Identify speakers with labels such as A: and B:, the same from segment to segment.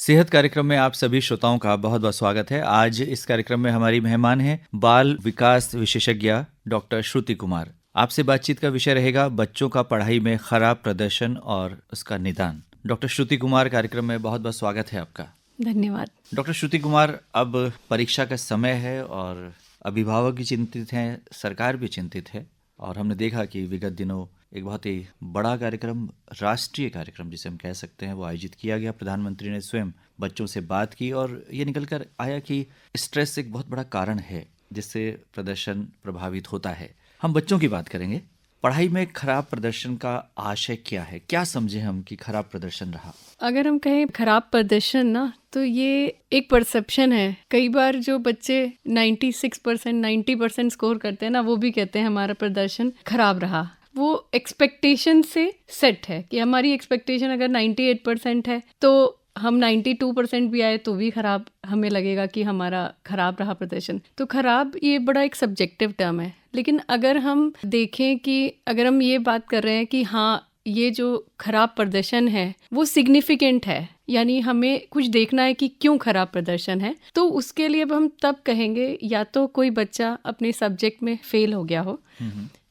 A: सेहत कार्यक्रम में आप सभी श्रोताओं का बहुत बहुत स्वागत है। आज इस कार्यक्रम में हमारी मेहमान हैं बाल विकास विशेषज्ञ डॉक्टर श्रुति कुमार। आपसे बातचीत का विषय रहेगा बच्चों का पढ़ाई में खराब प्रदर्शन और उसका निदान। डॉक्टर श्रुति कुमार, कार्यक्रम में बहुत बहुत स्वागत है आपका।
B: धन्यवाद।
A: डॉक्टर श्रुति कुमार, अब परीक्षा का समय है और अभिभावक भी चिंतित हैं, सरकार भी चिंतित है और हमने देखा कि विगत दिनों एक बहुत ही बड़ा कार्यक्रम, राष्ट्रीय कार्यक्रम जिसे हम कह सकते हैं, वो आयोजित किया गया। प्रधानमंत्री ने स्वयं बच्चों से बात की और ये निकल कर आया कि स्ट्रेस एक बहुत बड़ा कारण है जिससे प्रदर्शन प्रभावित होता है। हम बच्चों की बात करेंगे। पढ़ाई में खराब प्रदर्शन का आशय क्या है? क्या समझे हम कि खराब प्रदर्शन रहा?
B: अगर हम कहें खराब प्रदर्शन ना, तो ये एक परसेप्शन है। कई बार जो बच्चे 96%, 90% स्कोर करते हैं ना, वो भी कहते हैं हमारा प्रदर्शन खराब रहा। वो एक्सपेक्टेशन से सेट है कि हमारी एक्सपेक्टेशन अगर 98% है तो हम 92% भी आए तो भी खराब, हमें लगेगा कि हमारा खराब रहा प्रदर्शन। तो खराब ये बड़ा एक सब्जेक्टिव टर्म है। लेकिन अगर हम देखें कि अगर हम ये बात कर रहे हैं कि हाँ, ये जो खराब प्रदर्शन है वो सिग्निफिकेंट है, यानी हमें कुछ देखना है कि क्यों खराब प्रदर्शन है, तो उसके लिए अब हम तब कहेंगे या तो कोई बच्चा अपने सब्जेक्ट में फेल हो गया हो,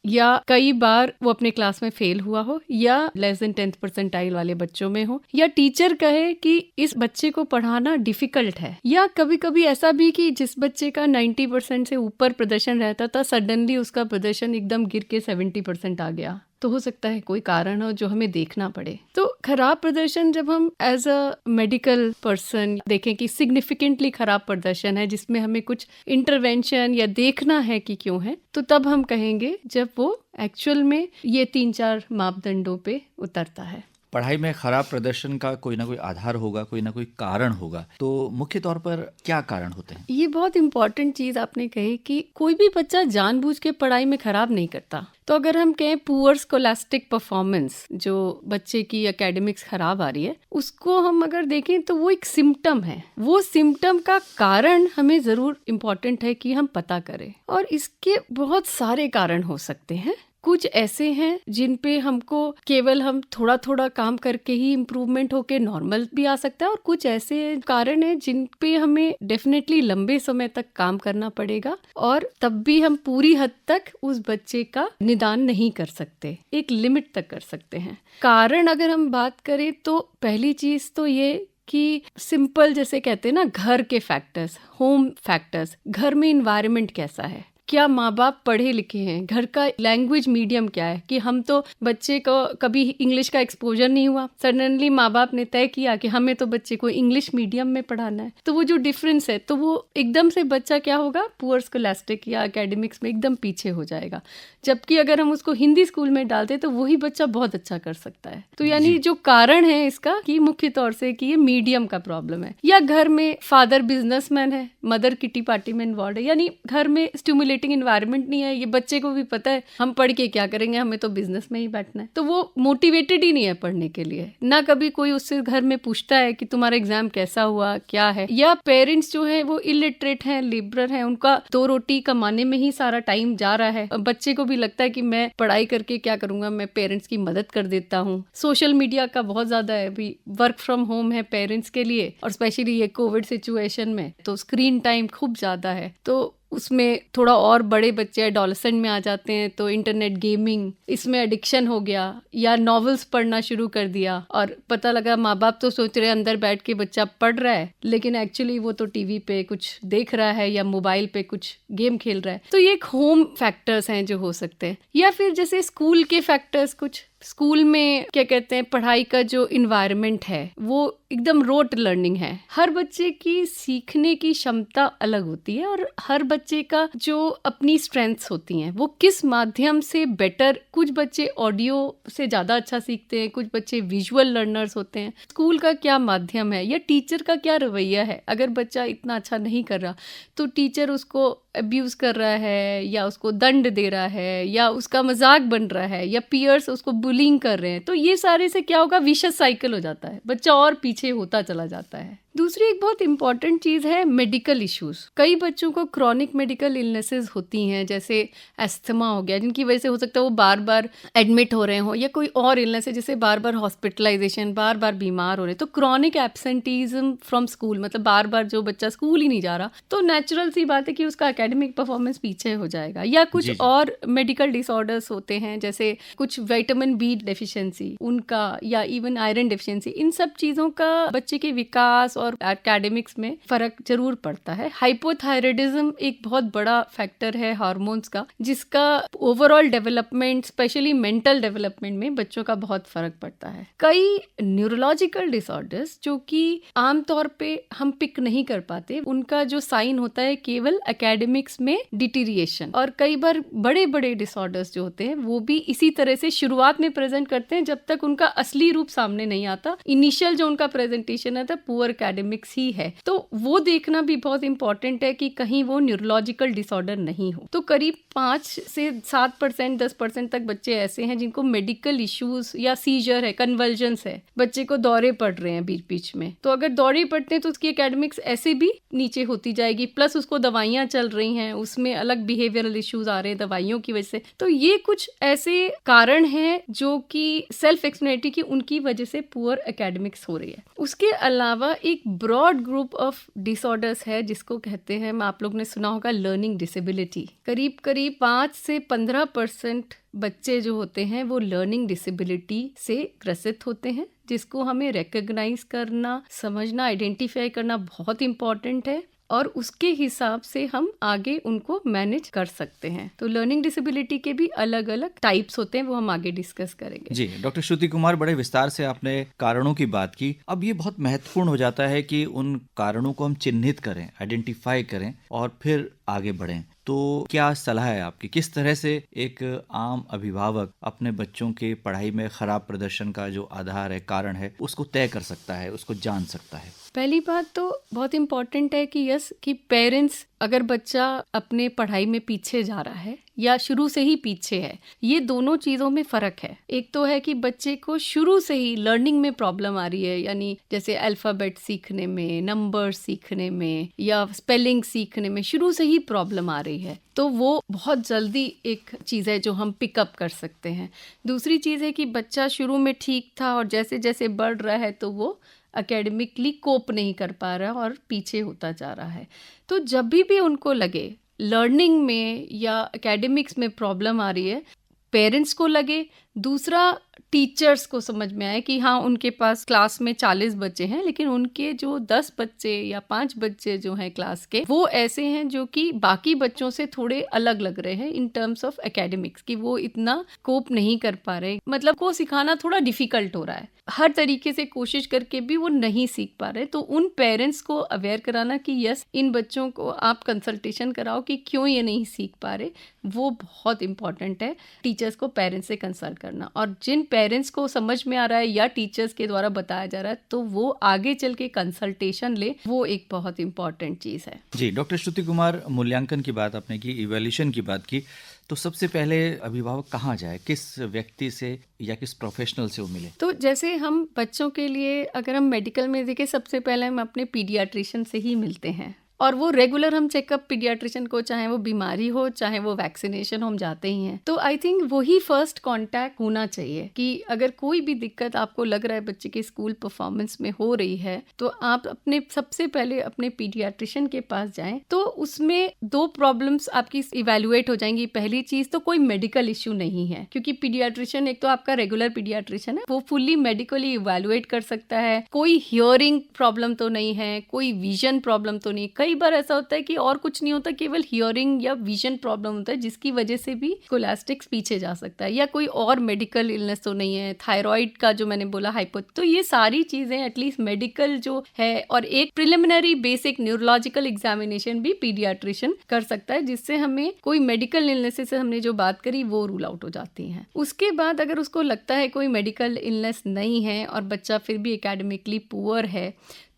B: या कई बार वो अपने क्लास में फेल हुआ हो, या लेस देन 10th परसेंटाइल वाले बच्चों में हो, या टीचर कहे कि इस बच्चे को पढ़ाना डिफिकल्ट है, या कभी कभी ऐसा भी कि जिस बच्चे का 90% से ऊपर प्रदर्शन रहता था, सडनली उसका प्रदर्शन एकदम गिर के 70% आ गया। तो हो सकता है कोई कारण हो जो हमें देखना पड़े। तो खराब प्रदर्शन जब हम एज अ मेडिकल पर्सन देखें कि सिग्निफिकेंटली खराब प्रदर्शन है जिसमें हमें कुछ इंटरवेंशन या देखना है कि क्यों है, तो तब हम कहेंगे जब वो एक्चुअल में ये 3-4 मापदंडों पे उतरता है।
A: पढ़ाई में खराब प्रदर्शन का कोई ना कोई आधार होगा, कोई ना कोई कारण होगा, तो मुख्य तौर पर क्या कारण होते हैं?
B: ये बहुत इंपॉर्टेंट चीज आपने कही कि कोई भी बच्चा जानबूझ के पढ़ाई में खराब नहीं करता। तो अगर हम कहें पुअर स्कोलास्टिक परफॉर्मेंस, जो बच्चे की एकेडमिक्स खराब आ रही है, उसको हम अगर देखें तो वो एक सिम्टम है। वो सिम्टम का कारण हमें जरूर इम्पोर्टेंट है कि हम पता करें, और इसके बहुत सारे कारण हो सकते हैं। कुछ ऐसे हैं जिन पे हमको केवल हम थोड़ा थोड़ा काम करके ही इम्प्रूवमेंट होके नॉर्मल भी आ सकता है, और कुछ ऐसे कारण हैं जिन पे हमें डेफिनेटली लंबे समय तक काम करना पड़ेगा और तब भी हम पूरी हद तक उस बच्चे का निदान नहीं कर सकते, एक लिमिट तक कर सकते हैं। कारण अगर हम बात करें तो पहली चीज तो ये कि सिंपल जैसे कहते हैं ना, घर के फैक्टर्स, होम फैक्टर्स, घर में इन्वायरमेंट कैसा है, क्या माँ बाप पढ़े लिखे हैं, घर का लैंग्वेज मीडियम क्या है, कि हम तो बच्चे को कभी इंग्लिश का एक्सपोजर नहीं हुआ, सडनली माँ बाप ने तय किया कि हमें तो बच्चे को इंग्लिश मीडियम में पढ़ाना है, तो वो जो डिफरेंस है, तो वो एकदम से बच्चा क्या होगा, पुअर स्कोलास्टिक या एकेडमिक्स में एकदम पीछे हो जाएगा। जबकि अगर हम उसको हिंदी स्कूल में डालते तो वही बच्चा बहुत अच्छा कर सकता है। तो यानी जो कारण है इसका कि मुख्य तौर से कि ये मीडियम का प्रॉब्लम है, या घर में फादर बिजनेसमैन है, मदर किटी पार्टी में इन्वॉल्व है, यानी घर में स्टिमुलेटिंग इन्वायरमेंट नहीं है। ये बच्चे को भी पता है हम पढ़ के क्या करेंगे, हमें तो बिजनेस में ही बैठना है, तो वो मोटिवेटेड ही नहीं है पढ़ने के लिए। ना कभी कोई उससे घर में पूछता है कि तुम्हारा एग्जाम कैसा हुआ, क्या है। या पेरेंट्स जो है वो इलिटरेट हैं, लिबरल हैं, उनका 2 रोटी कमाने में ही सारा टाइम जा रहा है। बच्चे को भी लगता है कि मैं पढ़ाई करके क्या करूंगा, मैं पेरेंट्स की मदद कर देता हूँ। सोशल मीडिया का बहुत ज्यादा है, अभी वर्क फ्रॉम होम है पेरेंट्स के लिए, और स्पेशली ये कोविड सिचुएशन में तो स्क्रीन टाइम खूब ज्यादा है। तो उसमें थोड़ा और बड़े बच्चे एडोलेसेंट में आ जाते हैं, तो इंटरनेट गेमिंग, इसमें एडिक्शन हो गया, या नॉवेल्स पढ़ना शुरू कर दिया, और पता लगा माँ बाप तो सोच रहे हैं अंदर बैठ के बच्चा पढ़ रहा है, लेकिन एक्चुअली वो तो टीवी पे कुछ देख रहा है या मोबाइल पे कुछ गेम खेल रहा है। तो ये एक होम फैक्टर्स हैं जो हो सकते हैं। या फिर जैसे स्कूल के फैक्टर्स, कुछ स्कूल में क्या कहते हैं, पढ़ाई का जो इन्वायरमेंट है वो एकदम रोट लर्निंग है। हर बच्चे की सीखने की क्षमता अलग होती है, और हर बच्चे का जो अपनी स्ट्रेंथ्स होती हैं वो किस माध्यम से बेटर, कुछ बच्चे ऑडियो से ज़्यादा अच्छा सीखते हैं, कुछ बच्चे विजुअल लर्नर्स होते हैं। स्कूल का क्या माध्यम है या टीचर का क्या रवैया है, अगर बच्चा इतना अच्छा नहीं कर रहा तो टीचर उसको अब्यूज़ कर रहा है, या उसको दंड दे रहा है, या उसका मजाक बन रहा है, या पीयर्स उसको बुलिंग कर रहे हैं, तो ये सारे से क्या होगा, विशेष साइकिल हो जाता है, बच्चा और पीछे होता चला जाता है। दूसरी एक बहुत इंपॉर्टेंट चीज़ है मेडिकल इश्यूज। कई बच्चों को क्रॉनिक मेडिकल इलनेसेस होती हैं, जैसे एस्थमा हो गया, जिनकी वजह से हो सकता है वो बार बार एडमिट हो रहे हों, या कोई और इलनेस है जैसे बार बार हॉस्पिटलाइजेशन, बार बार बीमार हो रहे हैं। तो क्रॉनिक एब्सेंटीज्म फ्रॉम स्कूल, मतलब बार बार जो बच्चा स्कूल ही नहीं जा रहा, तो नेचुरल सी बात है कि उसका एकेडमिक परफॉर्मेंस पीछे हो जाएगा। या कुछ
A: जी जी।
B: और मेडिकल डिसऑर्डर्स होते हैं, जैसे कुछ विटामिन बी डेफिशिएंसी उनका, या इवन आयरन डेफिशिएंसी। इन सब चीज़ों का बच्चे के विकास और एकेडमिक्स में फर्क जरूर पड़ता है। हाइपोथायराइडिज्म एक बहुत बड़ा फैक्टर है हार्मोन्स का, जिसका overall development, specially mental development में बच्चों का बहुत फर्क पड़ता है। कई न्यूरोलॉजिकल डिसऑर्डर्स जो कि आमतौर पे हम पिक नहीं कर पाते, उनका जो साइन होता है केवल एकेडमिक्स में डिटीरिएशन। और कई बार बड़े बड़े डिसऑर्डर्स जो होते हैं वो भी इसी तरह से शुरुआत में प्रेजेंट करते हैं, जब तक उनका असली रूप सामने नहीं आता। इनिशियल जो उनका प्रेजेंटेशन है पुअर एकेडमिक्स ही है। तो वो देखना भी बहुत इंपॉर्टेंट है कि कहीं वो न्यूरोलॉजिकल डिसऑर्डर नहीं हो। तो करीब 5 से 7%, 10% तक बच्चे ऐसे हैं जिनको मेडिकल इश्यूज या सीजर है, कन्वल्जन्स है, बच्चे को दौरे पड़ रहे हैं बीच बीच में। तो अगर दौरे पड़ते हैं तो उसकी एकेडमिक्स ऐसे भी नीचे होती जाएगी, प्लस उसको दवाइयां चल रही हैं, उसमें अलग बिहेवियरल इश्यूज आ रहे हैं दवाइयों की वजह से। तो ये कुछ ऐसे कारण हैं जो कि सेल्फ एक्सप्लेनेटरी की उनकी वजह से पुअर एकेडमिक्स हो रही है। उसके अलावा एक ब्रॉड ग्रुप ऑफ डिसऑर्डर्स है जिसको कहते हैं, आप लोग ने सुना होगा, लर्निंग डिसेबिलिटी। करीब 5 से 15% बच्चे जो होते हैं वो लर्निंग डिसेबिलिटी से ग्रसित होते हैं, जिसको हमें रिकॉग्नाइज करना, समझना, आइडेंटिफाई करना बहुत इंपॉर्टेंट है, और उसके हिसाब से हम आगे उनको मैनेज कर सकते हैं। तो लर्निंग डिसेबिलिटी के भी अलग अलग टाइप्स होते हैं, वो हम आगे डिस्कस करेंगे।
A: जी डॉक्टर श्रुति कुमार, बड़े विस्तार से आपने कारणों की बात की। अब ये बहुत महत्वपूर्ण हो जाता है कि उन कारणों को हम चिन्हित करें, आइडेंटिफाई करें और फिर आगे बढ़ें। तो क्या सलाह है आपकी, किस तरह से एक आम अभिभावक अपने बच्चों के पढ़ाई में खराब प्रदर्शन का जो आधार है, कारण है, उसको तय कर सकता है, उसको जान सकता है?
B: पहली बात तो बहुत इम्पॉर्टेंट है कि पेरेंट्स, अगर बच्चा अपने पढ़ाई में पीछे जा रहा है या शुरू से ही पीछे है, ये दोनों चीज़ों में फ़र्क है। एक तो है कि बच्चे को शुरू से ही लर्निंग में प्रॉब्लम आ रही है, यानी जैसे अल्फ़ाबेट सीखने में, नंबर सीखने में या स्पेलिंग सीखने में शुरू से ही प्रॉब्लम आ रही है, तो वो बहुत जल्दी एक चीज़ है जो हम पिकअप कर सकते हैं। दूसरी चीज़ है कि बच्चा शुरू में ठीक था और जैसे जैसे बढ़ रहा है तो वो एकेडमिकली कोप नहीं कर पा रहा और पीछे होता जा रहा है। तो जब भी उनको लगे लर्निंग में या एकेडमिक्स में प्रॉब्लम आ रही है, पेरेंट्स को लगे, दूसरा टीचर्स को समझ में आए कि हाँ, उनके पास क्लास में 40 बच्चे हैं, लेकिन उनके जो 10 बच्चे या 5 बच्चे जो हैं क्लास के, वो ऐसे हैं जो कि बाकी बच्चों से थोड़े अलग लग रहे हैं इन टर्म्स ऑफ एकेडमिक्स, कि वो इतना कोप नहीं कर पा रहे, मतलब को सिखाना थोड़ा डिफिकल्ट हो रहा है, हर तरीके से कोशिश करके भी वो नहीं सीख पा रहे। तो उन पेरेंट्स को अवेयर कराना कि यस, इन बच्चों को आप कंसल्टेशन कराओ कि क्यों ये नहीं सीख पा रहे, वो बहुत इंपॉर्टेंट है। टीचर्स को पेरेंट्स से कंसल्ट करना, और जिन पेरेंट्स को समझ में आ रहा है या टीचर्स के द्वारा बताया जा रहा है तो वो आगे चल के कंसल्टेशन ले, वो एक बहुत इंपॉर्टेंट चीज़ है।
A: जी डॉक्टर श्रुति कुमार, मूल्यांकन की बात आपने की, इवैल्यूएशन की बात की, तो सबसे पहले अभिभावक कहाँ जाए, किस व्यक्ति से या किस प्रोफेशनल से वो मिले?
B: तो जैसे हम बच्चों के लिए अगर हम मेडिकल में देखें, सबसे पहले हम अपने पीडियाट्रिशियन से ही मिलते हैं, और वो रेगुलर हम चेकअप पीडियाट्रिशियन को, चाहे वो बीमारी हो चाहे वो वैक्सीनेशन, हम जाते ही हैं। तो आई थिंक वही फर्स्ट कांटेक्ट होना चाहिए कि अगर कोई भी दिक्कत आपको लग रहा है बच्चे के स्कूल परफॉर्मेंस में हो रही है, तो आप अपने सबसे पहले अपने पीडियाट्रिशियन के पास जाएं। तो उसमें 2 प्रॉब्लम्स आपकी इवेल्युएट हो जाएंगी। पहली चीज तो कोई मेडिकल इश्यू नहीं है, क्योंकि पीडियाट्रिशियन एक तो आपका रेगुलर पीडियाट्रिशियन है, वो फुल्ली मेडिकली इवेल्युएट कर सकता है। कोई हियरिंग प्रॉब्लम तो नहीं है, कोई विजन प्रॉब्लम तो नहीं। कई बार ऐसा होता है कि और कुछ नहीं होता, केवल हियरिंग या विजन प्रॉब्लम होता है, जिसकी वजह से भी स्कोलास्टिक्स पीछे जा सकता है। या कोई और मेडिकल इलनेस तो नहीं है, थायराइड का जो मैंने बोला, हाइपो, तो ये सारी चीजें एटलीस्ट मेडिकल जो है, और एक प्रिलिमिनरी बेसिक न्यूरोलॉजिकल एग्जामिनेशन भी पीडियाट्रिशियन कर सकता है, जिससे हमें कोई मेडिकल इलनेस से हमने जो बात करी वो रूल आउट हो जाती हैं। उसके बाद अगर उसको लगता है कोई मेडिकल इलनेस नहीं है और बच्चा फिर भी एकेडमिकली पुअर है,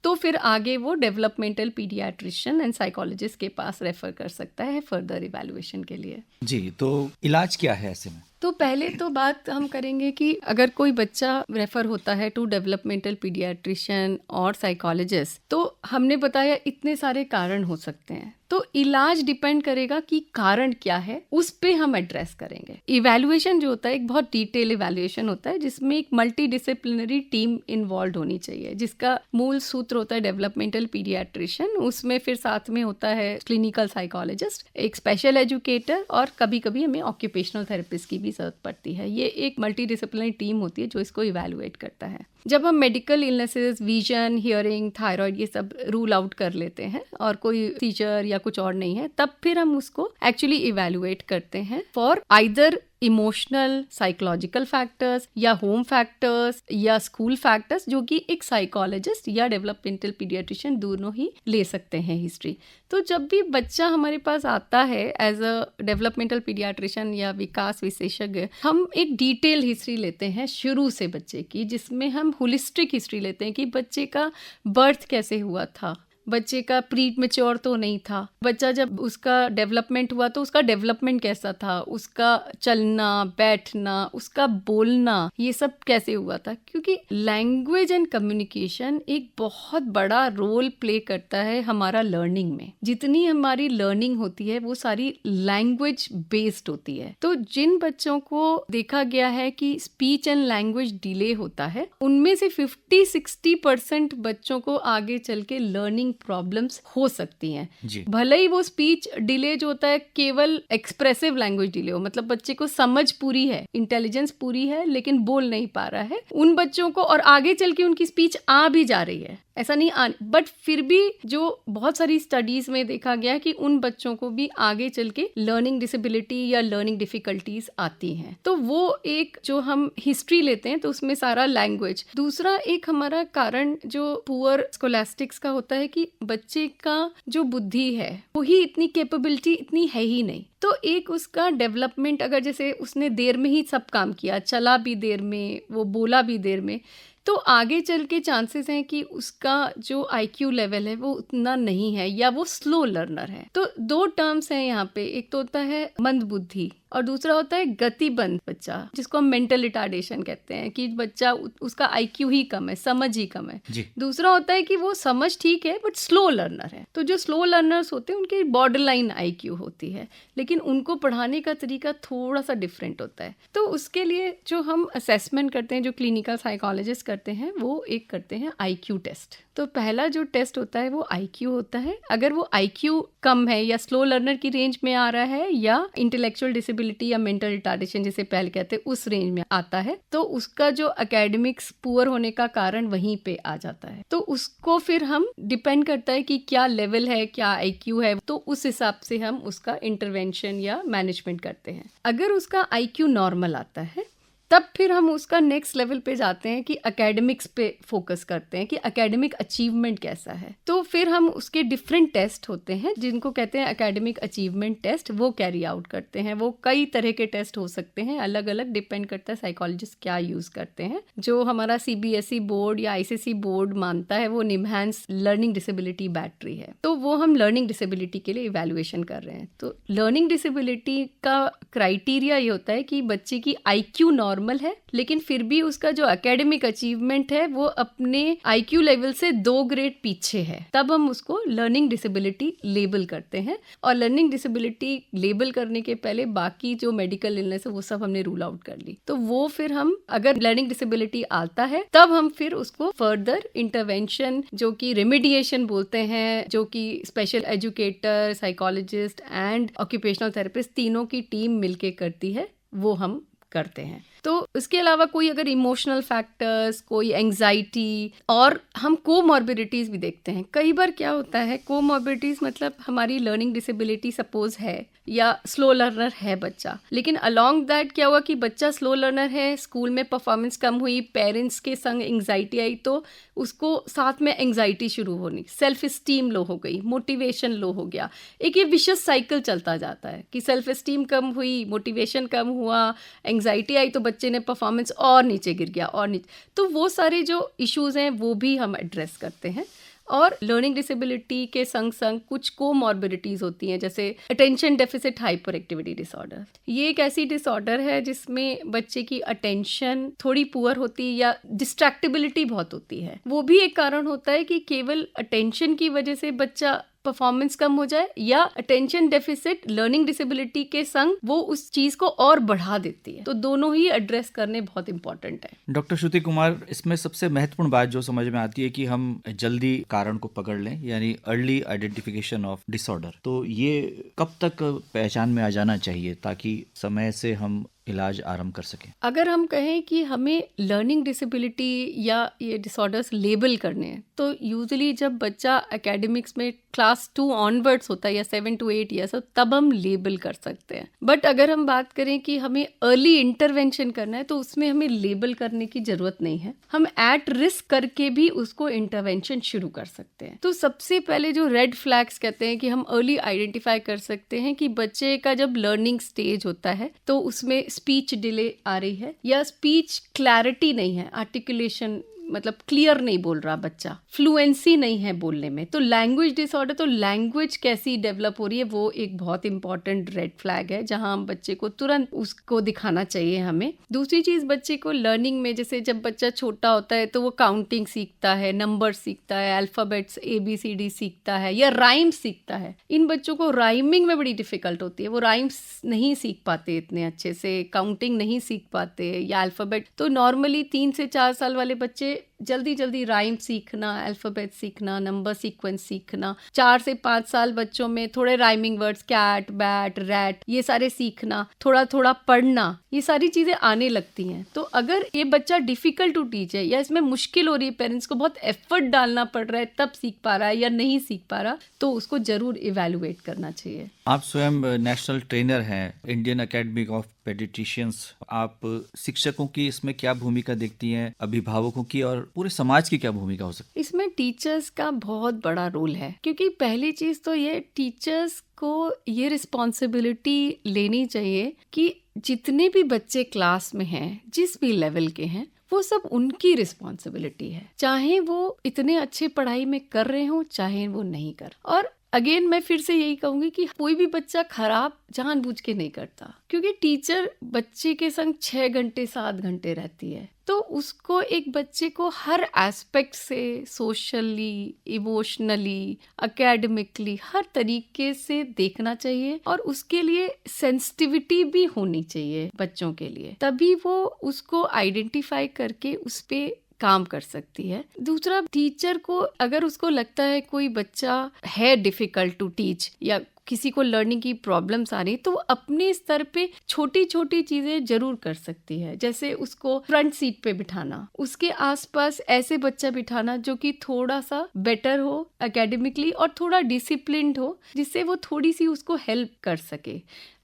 B: तो फिर आगे वो डेवलपमेंटल पीडियाट्रिशियन एंड साइकोलॉजिस्ट के पास रेफर कर सकता है फर्दर इवैल्यूएशन के लिए।
A: जी, तो इलाज क्या है ऐसे में?
B: तो पहले तो बात हम करेंगे कि अगर कोई बच्चा रेफर होता है टू डेवलपमेंटल पीडियाट्रिशियन और साइकोलॉजिस्ट, तो हमने बताया इतने सारे कारण हो सकते हैं। तो इलाज डिपेंड करेगा कि कारण क्या है, उस पे हम एड्रेस करेंगे। इवैल्यूएशन जो होता है एक बहुत डिटेल इवैल्यूएशन होता है, जिसमें एक मल्टी डिसिप्लिनरी टीम इन्वॉल्व होनी चाहिए, जिसका मूल सूत्र होता है डेवलपमेंटल पीडियाट्रिशियन। उसमें फिर साथ में होता है क्लिनिकल साइकोलॉजिस्ट, एक स्पेशल एजुकेटर, और कभी कभी हमें ऑक्यूपेशनल थेरेपिस्ट की भी जरूरत पड़ती है। ये एक मल्टी डिसिप्लिनरी टीम होती है जो इसको इवैल्यूएट करता है। जब हम medical illnesses, vision, hearing, thyroid, ये सब रूल आउट कर लेते हैं और कोई सीजर या कुछ और नहीं है, तब फिर हम उसको एक्चुअली इवैल्यूएट करते हैं for either emotional, psychological factors या होम फैक्टर्स या स्कूल फैक्टर्स, जो कि एक साइकोलॉजिस्ट या डेवलपमेंटल पीडियाट्रिशियन दोनों ही ले सकते हैं हिस्ट्री। तो जब भी बच्चा हमारे पास आता है एज अ डेवलपमेंटल पीडियाट्रिशियन या विकास विशेषज्ञ, हम एक डिटेल हिस्ट्री लेते हैं शुरू से बच्चे की, जिसमें हम होलिस्टिक हिस्ट्री लेते हैं कि बच्चे का बर्थ कैसे हुआ था, बच्चे का प्री मैच्योर तो नहीं था, बच्चा जब उसका डेवलपमेंट हुआ तो उसका डेवलपमेंट कैसा था, उसका चलना, बैठना, उसका बोलना, ये सब कैसे हुआ था। क्योंकि लैंग्वेज एंड कम्युनिकेशन एक बहुत बड़ा रोल प्ले करता है हमारा लर्निंग में। जितनी हमारी लर्निंग होती है वो सारी लैंग्वेज बेस्ड होती है। तो जिन बच्चों को देखा गया है कि स्पीच एंड लैंग्वेज डिले होता है, उनमें से 50-60% बच्चों को आगे चल के लर्निंग प्रॉब्लम्स हो सकती हैं। भले ही वो स्पीच डिले जो होता है केवल एक्सप्रेसिव लैंग्वेज डिले हो, मतलब बच्चे को समझ पूरी है, इंटेलिजेंस पूरी है, लेकिन बोल नहीं पा रहा है, उन बच्चों को, और आगे चल के उनकी स्पीच आ भी जा रही है, ऐसा नहीं बट फिर भी जो बहुत सारी स्टडीज में देखा गया कि उन बच्चों को भी आगे चल के लर्निंग डिसेबिलिटी या लर्निंग डिफिकल्टीज आती हैं। तो वो एक जो हम हिस्ट्री लेते हैं तो उसमें सारा लैंग्वेज। दूसरा एक हमारा कारण जो पुअर स्कोलास्टिक्स का होता है कि बच्चे का जो बुद्धि है वो ही इतनी कैपेबिलिटी इतनी है ही नहीं। तो एक उसका डेवलपमेंट, अगर जैसे उसने देर में ही सब काम किया, चला भी देर में, वो बोला भी देर में, तो आगे चल के चांसेस हैं कि उसका जो IQ लेवल है वो उतना नहीं है या वो स्लो लर्नर है। तो दो टर्म्स हैं यहाँ पे, एक तो होता है मंद बुद्धि और दूसरा होता है गतिबंद बच्चा, जिसको हम मेंटल रिटार्डेशन कहते हैं, कि बच्चा उसका IQ ही कम है, समझ ही कम है। दूसरा होता है कि वो समझ ठीक है बट स्लो लर्नर है। तो जो स्लो लर्नर्स होते हैं उनकी बॉर्डर लाइन IQ होती है, लेकिन उनको पढ़ाने का तरीका थोड़ा सा डिफरेंट होता है। तो उसके लिए जो हम असेसमेंट करते हैं, जो क्लिनिकल साइकोलॉजिस्ट करते हैं, वो एक करते हैं IQ टेस्ट। तो पहला जो टेस्ट होता है वो IQ होता है। अगर वो IQ कम है या स्लो लर्नर की रेंज में आ रहा है या इंटेलेक्चुअल डिसेबिलिटी या मेंटल रिटार्डेशन जिसे पहले कहते हैं उस रेंज में आता है, तो उसका जो एकेडमिक्स पुअर होने का कारण वहीं पे आ जाता है। तो उसको फिर हम डिपेंड करता है कि क्या लेवल है, क्या IQ है, तो उस हिसाब से हम उसका इंटरवेंशन या मैनेजमेंट करते हैं। अगर उसका IQ नॉर्मल आता है तब फिर हम उसका नेक्स्ट लेवल पे जाते हैं कि एकेडमिक्स पे फोकस करते हैं कि एकेडमिक अचीवमेंट कैसा है। तो फिर हम उसके डिफरेंट टेस्ट होते हैं जिनको कहते हैं एकेडमिक अचीवमेंट टेस्ट, वो कैरी आउट करते हैं। वो कई तरह के टेस्ट हो सकते हैं, अलग अलग डिपेंड करता है साइकोलॉजिस्ट क्या यूज करते हैं। जो हमारा CBSE बोर्ड या ICSE बोर्ड मानता है वो निम्हांस लर्निंग डिसेबिलिटी बैटरी है, तो वो हम लर्निंग डिसेबिलिटी के लिए इवैल्यूएशन कर रहे हैं। तो लर्निंग डिसेबिलिटी का क्राइटेरिया ये होता है कि बच्चे की IQ नॉर्मल है, लेकिन फिर भी उसका जो एकेडमिक अचीवमेंट है वो अपने IQ लेवल से 2 ग्रेड पीछे है, तब हम उसको लर्निंग डिसेबिलिटी लेबल करते हैं। और लर्निंग डिसेबिलिटी लेबल करने के पहले बाकी जो मेडिकल इलनेस है वो सब हमने रूल आउट कर ली। तो वो फिर हम, अगर लर्निंग डिसेबिलिटी आता है तब हम फिर उसको फर्दर इंटरवेंशन, जो कि रेमेडिएशन बोलते हैं, जो कि special educator, psychologist and occupational therapist तीनों की टीम मिलके करती है, वो हम करते हैं। तो इसके अलावा कोई अगर इमोशनल फैक्टर्स, कोई एंजाइटी, और हम कोमॉर्बिडिटीज भी देखते हैं। कई बार क्या होता है, कोमॉर्बिडिटीज मतलब हमारी लर्निंग डिसेबिलिटी सपोज है या स्लो लर्नर है बच्चा, लेकिन अलोंग दैट क्या हुआ कि बच्चा स्लो लर्नर है, स्कूल में परफॉर्मेंस कम हुई, पेरेंट्स के संग एंजाइटी आई, तो उसको साथ में एंजाइटी शुरू होनी, सेल्फ स्टीम लो हो गई, मोटिवेशन लो हो गया। एक ये विशेष साइकिल चलता जाता है कि सेल्फ स्टीम कम हुई, मोटिवेशन कम हुआ, एंजाइटी आई, तो बच्चे ने परफॉर्मेंस और नीचे गिर गया और नीचे। तो वो सारे जो इश्यूज हैं वो भी हम एड्रेस करते हैं। और लर्निंग डिसेबिलिटी के संग संग कुछ कोमॉर्बिडिटीज होती हैं, जैसे attention deficit hyper activity disorder. ये एक ऐसी डिसऑर्डर है जिसमें बच्चे की अटेंशन थोड़ी पुअर होती है या डिस्ट्रैक्टिबिलिटी बहुत होती है। वो भी एक कारण होता है कि केवल अटेंशन की वजह से बच्चा परफॉर्मेंस कम हो जाए, या अटेंशन डेफिसिट लर्निंग डिसेबिलिटी के संग वो उस चीज को और बढ़ा देती है। तो दोनों ही एड्रेस करने बहुत इंपॉर्टेंट है।
A: डॉक्टर श्रुति कुमार, इसमें सबसे महत्वपूर्ण बात जो समझ में आती है कि हम जल्दी कारण को पकड़ लें, यानी अर्ली आइडेंटिफिकेशन ऑफ डिसऑर्डर। तो ये कब तक पहचान में आ जाना चाहिए ताकि समय से हम इलाज आरंभ कर सकें?
B: अगर हम कहें कि हमें लर्निंग डिसेबिलिटी या ये डिसऑर्डर्स लेबल करने हैं, तो यूजुअली जब बच्चा एकेडमिक्स में क्लास 2 ऑनवर्ड्स होता है या 7 to 8 ईयर्स, तब हम लेबल कर सकते हैं। बट अगर हम बात करें कि हमें अर्ली इंटरवेंशन करना है, तो उसमें हमें लेबल करने की जरूरत नहीं है। हम एट रिस्क करके भी उसको इंटरवेंशन शुरू कर सकते हैं। तो सबसे पहले जो रेड फ्लैग्स कहते हैं कि हम अर्ली आइडेंटिफाई कर सकते हैं कि बच्चे का जब लर्निंग स्टेज होता है तो उसमें स्पीच डिले आ रही है, या स्पीच क्लैरिटी नहीं है, आर्टिकुलेशन मतलब क्लियर नहीं बोल रहा बच्चा, फ्लुएंसी नहीं है बोलने में। तो लैंग्वेज डिसऑर्डर, तो लैंग्वेज कैसी डेवलप हो रही है, वो एक बहुत इंपॉर्टेंट रेड फ्लैग है जहां हम बच्चे को तुरंत उसको दिखाना चाहिए हमें। दूसरी चीज, बच्चे को लर्निंग में, जैसे जब बच्चा छोटा होता है तो वो काउंटिंग सीखता है, नंबर सीखता है, अल्फाबेट्स ABCD सीखता है, या राइम सीखता है। इन बच्चों को राइमिंग में बड़ी डिफिकल्ट होती है, वो राइम्स नहीं सीख पाते इतने अच्छे से, काउंटिंग नहीं सीख पाते या अल्फाबेट। तो नॉर्मली 3 से 4 साल वाले बच्चे जल्दी जल्दी राइम सीखना, अल्फाबेट सीखना, नंबर सीक्वेंस सीखना। 4 से 5 साल बच्चों में थोड़े rhyming words, cat, bat, rat, ये सारे सीखना, थोड़ा थोड़ा पढ़ना, ये सारी चीजें आने लगती हैं। तो अगर ये बच्चा डिफिकल्ट टू टीच है या इसमें मुश्किल हो रही है, पेरेंट्स को बहुत एफर्ट डालना पड़ रहा है तब सीख पा रहा है या नहीं सीख पा रहा, तो उसको जरूर इवैल्यूएट करना चाहिए।
A: आप स्वयं नेशनल ट्रेनर हैं, इंडियन एकेडमी ऑफ पेडिट्रिशियंस। आप शिक्षकों की इसमें क्या भूमिका देखती हैं, अभिभावकों की और पूरे समाज की क्या भूमिका हो सकती है?
B: इसमें टीचर्स का बहुत बड़ा रोल है, क्योंकि पहली चीज तो ये टीचर्स को ये रिस्पॉन्सिबिलिटी लेनी चाहिए कि जितने भी बच्चे क्लास में हैं, जिस भी लेवल के हैं, वो सब उनकी रिस्पॉन्सिबिलिटी है, चाहे वो इतने अच्छे पढ़ाई में कर रहे हो चाहे वो नहीं कर। और अगेन मैं फिर से यही कहूंगी कि कोई भी बच्चा खराब जानबूझ के नहीं करता, क्योंकि टीचर बच्चे के संग 6 घंटे 7 घंटे रहती है, तो उसको एक बच्चे को हर एस्पेक्ट से, सोशली, इमोशनली, एकेडमिकली, हर तरीके से देखना चाहिए और उसके लिए सेंसिटिविटी भी होनी चाहिए बच्चों के लिए, तभी वो उसको आइडेंटिफाई करके उस पे काम कर सकती है। दूसरा, टीचर को अगर उसको लगता है कोई बच्चा है डिफिकल्ट टू टीच या किसी को लर्निंग की प्रॉब्लम्स आ रही, तो वो अपने स्तर पे छोटी छोटी चीजें जरूर कर सकती है। जैसे उसको फ्रंट सीट पे बिठाना, उसके आसपास ऐसे बच्चा बिठाना जो कि थोड़ा सा बेटर हो एकेडमिकली और थोड़ा डिसिप्लिन्ड हो, जिससे वो थोड़ी सी उसको हेल्प कर सके।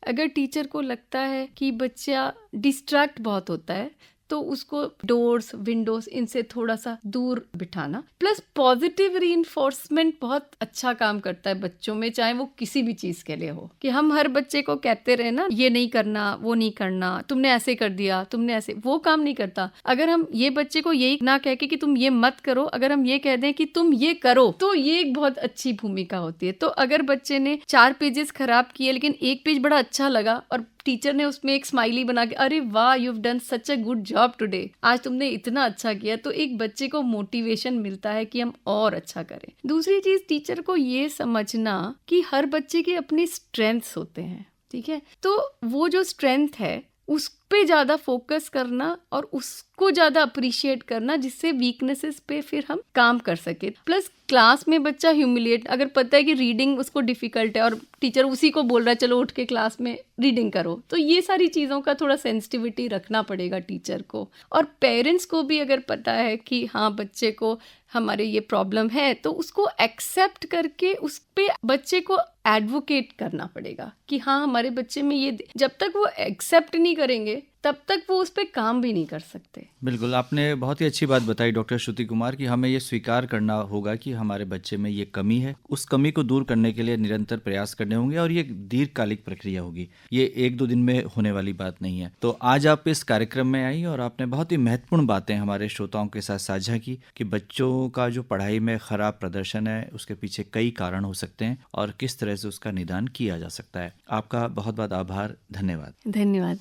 B: अगर टीचर को लगता है कि बच्चा डिस्ट्रैक्ट बहुत होता है, तो उसको डोर्स, विंडोज, इनसे थोड़ा सा दूर बिठाना। प्लस पॉजिटिव रीइंफोर्समेंट बहुत अच्छा काम करता है बच्चों में, चाहे वो किसी भी चीज के लिए हो। कि हम हर बच्चे को कहते रहे ना, ये नहीं करना, वो नहीं करना, तुमने ऐसे कर दिया, तुमने ऐसे, वो काम नहीं करता। अगर हम ये बच्चे को यही ना कह के कि तुम ये मत करो, अगर हम ये कह दें कि तुम ये करो, तो ये एक बहुत अच्छी भूमिका होती है। तो अगर बच्चे ने 4 पेजेस खराब किए लेकिन एक पेज बड़ा अच्छा लगा और टीचर ने उसमें एक स्माइली बना के, अरे वाह, you have done such a good job today, आज तुमने इतना अच्छा किया, तो एक बच्चे को मोटिवेशन मिलता है कि हम और अच्छा करें। दूसरी चीज, टीचर को ये समझना कि हर बच्चे के अपने स्ट्रेंथ्स होते हैं, ठीक है, तो वो जो स्ट्रेंथ है उस पे ज्यादा फोकस करना और उसको ज्यादा अप्रिशिएट करना, जिससे वीकनेसेस पे फिर हम काम कर सके। प्लस क्लास में बच्चा ह्यूमिलिएट, अगर पता है कि रीडिंग उसको डिफिकल्ट है और टीचर उसी को बोल रहा है चलो उठ के क्लास में रीडिंग करो, तो ये सारी चीज़ों का थोड़ा सेंसिटिविटी रखना पड़ेगा टीचर को। और पेरेंट्स को भी अगर पता है कि हाँ बच्चे को हमारे ये प्रॉब्लम है, तो उसको एक्सेप्ट करके उस पे बच्चे को एडवोकेट करना पड़ेगा कि हाँ हमारे बच्चे में ये, जब तक वो एक्सेप्ट नहीं करेंगे तब तक वो उस पे काम भी नहीं कर सकते।
A: बिल्कुल, आपने बहुत ही अच्छी बात बताई डॉक्टर श्रुति कुमार कि हमें ये स्वीकार करना होगा कि हमारे बच्चे में ये कमी है। उस कमी को दूर करने के लिए निरंतर प्रयास करने होंगे और ये दीर्घकालिक प्रक्रिया होगी। ये 1-2 दिन में होने वाली बात नहीं है। तो आज आप इस कार्यक्रम में आई और आपने बहुत ही महत्वपूर्ण बातें हमारे श्रोताओं के साथ साझा की कि बच्चों का जो पढ़ाई में खराब प्रदर्शन है उसके पीछे कई कारण हो सकते हैं और किस तरह से उसका निदान किया जा सकता है। आपका बहुत बहुत आभार, धन्यवाद।
B: धन्यवाद।